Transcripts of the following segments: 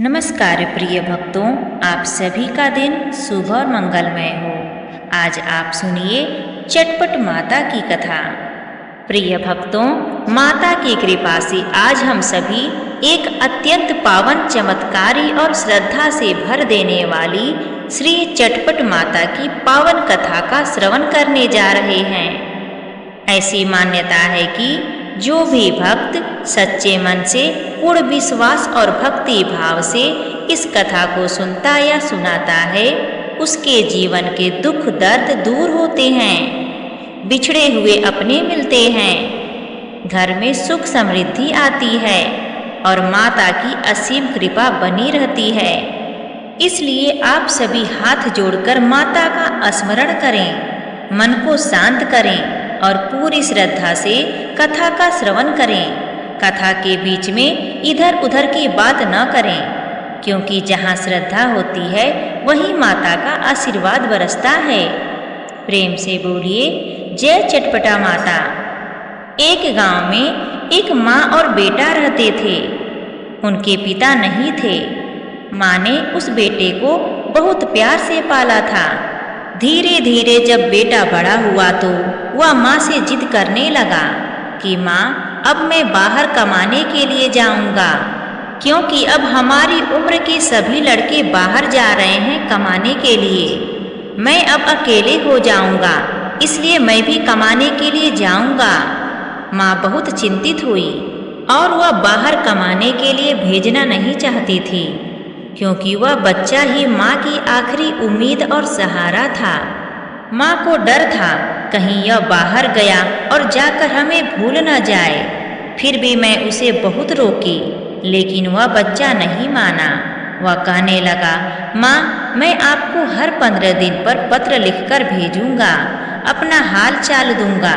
नमस्कार प्रिय भक्तों, आप सभी का दिन शुभ और मंगलमय हो। आज आप सुनिए चटपट माता की कथा। प्रिय भक्तों, माता की कृपा से आज हम सभी एक अत्यंत पावन, चमत्कारी और श्रद्धा से भर देने वाली श्री चटपट माता की पावन कथा का श्रवण करने जा रहे हैं। ऐसी मान्यता है कि जो भी भक्त सच्चे मन से, पूर्ण विश्वास और भक्ति भाव से इस कथा को सुनता या सुनाता है, उसके जीवन के दुख दर्द दूर होते हैं, बिछड़े हुए अपने मिलते हैं, घर में सुख समृद्धि आती है और माता की असीम कृपा बनी रहती है। इसलिए आप सभी हाथ जोड़कर माता का स्मरण करें, मन को शांत करें और पूरी श्रद्धा से कथा का श्रवण करें। कथा के बीच में इधर उधर की बात न करें, क्योंकि जहाँ श्रद्धा होती है वहीं माता का आशीर्वाद बरसता है। प्रेम से बोलिए जय चटपटा माता। एक गांव में एक माँ और बेटा रहते थे। उनके पिता नहीं थे। माँ ने उस बेटे को बहुत प्यार से पाला था। धीरे धीरे जब बेटा बड़ा हुआ तो वह माँ से जिद करने लगा कि माँ, अब मैं बाहर कमाने के लिए जाऊंगा, क्योंकि अब हमारी उम्र के सभी लड़के बाहर जा रहे हैं कमाने के लिए। मैं अब अकेले हो जाऊंगा, इसलिए मैं भी कमाने के लिए जाऊंगा। माँ बहुत चिंतित हुई और वह बाहर कमाने के लिए भेजना नहीं चाहती थी, क्योंकि वह बच्चा ही माँ की आखिरी उम्मीद और सहारा था। माँ को डर था कहीं यह बाहर गया और जाकर हमें भूल न जाए। फिर भी मैं उसे बहुत रोकी, लेकिन वह बच्चा नहीं माना। वह कहने लगा, माँ, मैं आपको हर 15 दिन पर पत्र लिखकर भेजूंगा, अपना हाल चाल दूंगा।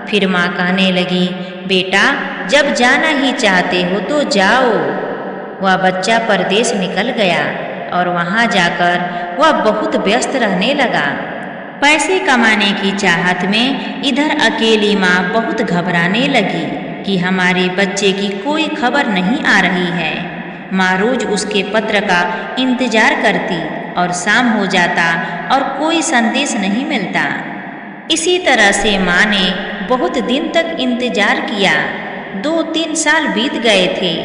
फिर माँ कहने लगी, बेटा, जब जाना ही चाहते हो तो जाओ। वह बच्चा परदेश निकल गया और वहाँ जाकर वह बहुत व्यस्त रहने लगा। पैसे कमाने की चाहत में इधर अकेली माँ बहुत घबराने लगी कि हमारे बच्चे की कोई खबर नहीं आ रही है। माँ रोज उसके पत्र का इंतजार करती और शाम हो जाता और कोई संदेश नहीं मिलता। इसी तरह से माँ ने बहुत दिन तक इंतजार किया। 2-3 साल बीत गए थे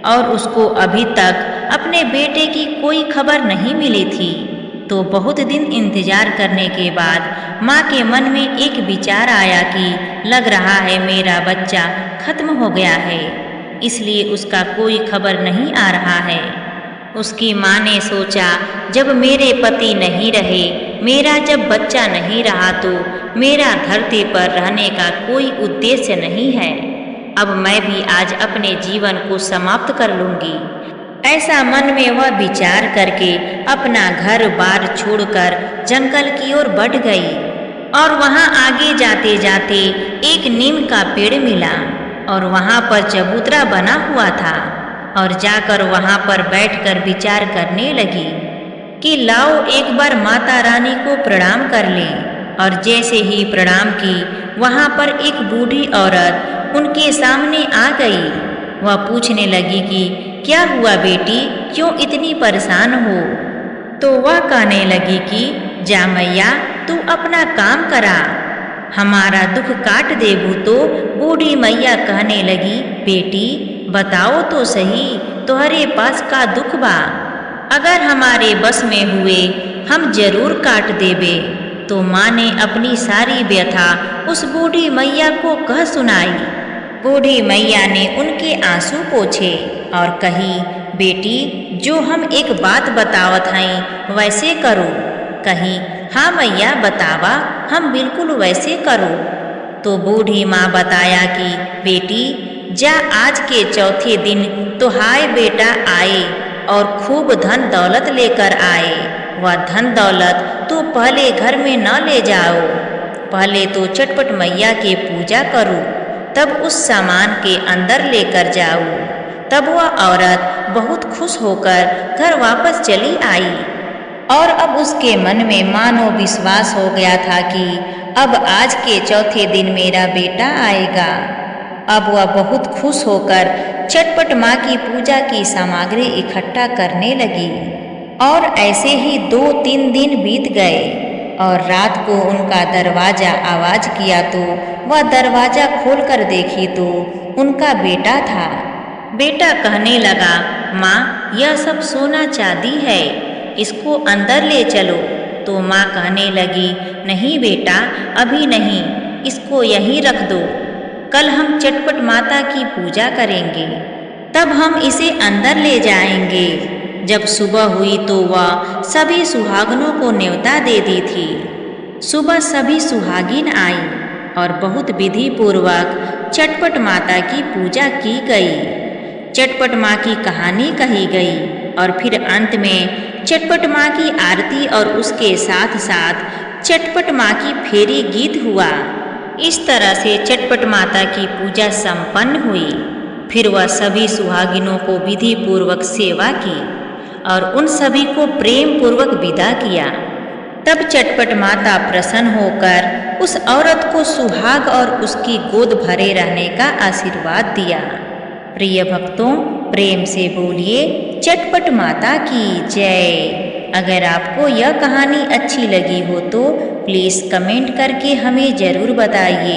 और उसको अभी तक अपने बेटे की कोई खबर नहीं मिली थी। तो बहुत दिन इंतजार करने के बाद माँ के मन में एक विचार आया कि लग रहा है मेरा बच्चा खत्म हो गया है, इसलिए उसका कोई खबर नहीं आ रहा है। उसकी माँ ने सोचा, जब मेरे पति नहीं रहे, मेरा जब बच्चा नहीं रहा, तो मेरा धरती पर रहने का कोई उद्देश्य नहीं है। अब मैं भी आज अपने जीवन को समाप्त कर लूँगी। ऐसा मन में वह विचार करके अपना घर बार छोड़कर जंगल की ओर बढ़ गई और वहाँ आगे जाते जाते एक नीम का पेड़ मिला और वहाँ पर चबूतरा बना हुआ था और जाकर वहाँ पर बैठकर विचार करने लगी कि लाओ एक बार माता रानी को प्रणाम कर लें। और जैसे ही प्रणाम की, वहाँ पर एक बूढ़ी औरत उनके सामने आ गई। वह पूछने लगी कि क्या हुआ बेटी, क्यों इतनी परेशान हो? तो वह कहने लगी कि जा मैया, तू अपना काम करा, हमारा दुख काट देबू। तो बूढ़ी मैया कहने लगी, बेटी बताओ तो सही, तुम्हारे पास का दुख बा? अगर हमारे बस में हुए हम जरूर काट देबे। तो माँ ने अपनी सारी व्यथा उस बूढ़ी मैया को कह सुनाई। बूढ़ी मैया ने उनके आंसू पोंछे और कही, बेटी, जो हम एक बात बतावत हई वैसे करो। कही, हाँ मैया बतावा, हम बिल्कुल वैसे करो। तो बूढ़ी माँ बताया कि बेटी, जा आज के चौथे दिन तुहाय बेटा आए और खूब धन दौलत लेकर आए। वह धन दौलत तू पहले घर में न ले जाओ, पहले तो चटपट मैया के पूजा करो, तब उस सामान के अंदर लेकर जाओ। तब वह औरत बहुत खुश होकर घर वापस चली आई और अब उसके मन में मानो विश्वास हो गया था कि अब आज के चौथे दिन मेरा बेटा आएगा। अब वह बहुत खुश होकर चटपट माँ की पूजा की सामग्री इकट्ठा करने लगी। और ऐसे ही 2-3 दिन बीत गए और रात को उनका दरवाजा आवाज किया तो वह दरवाजा खोलकर देखी तो उनका बेटा था। बेटा कहने लगा, माँ यह सब सोना चांदी है, इसको अंदर ले चलो। तो माँ कहने लगी, नहीं बेटा अभी नहीं, इसको यहीं रख दो, कल हम चटपट माता की पूजा करेंगे, तब हम इसे अंदर ले जाएंगे। जब सुबह हुई तो वह सभी सुहागनों को न्योता दे दी थी। सुबह सभी सुहागिन आई और बहुत विधि पूर्वक चटपट माता की पूजा की गई। चटपट माँ की कहानी कही गई और फिर अंत में चटपट माँ की आरती और उसके साथ साथ चटपट माँ की फेरी गीत हुआ। इस तरह से चटपट माता की पूजा संपन्न हुई। फिर वह सभी सुहागिनों को विधि पूर्वक सेवा की और उन सभी को प्रेम पूर्वक विदा किया। तब चटपट माता प्रसन्न होकर उस औरत को सुहाग और उसकी गोद भरे रहने का आशीर्वाद दिया। प्रिय भक्तों, प्रेम से बोलिए चटपट माता की जय। अगर आपको यह कहानी अच्छी लगी हो तो प्लीज़ कमेंट करके हमें ज़रूर बताइए।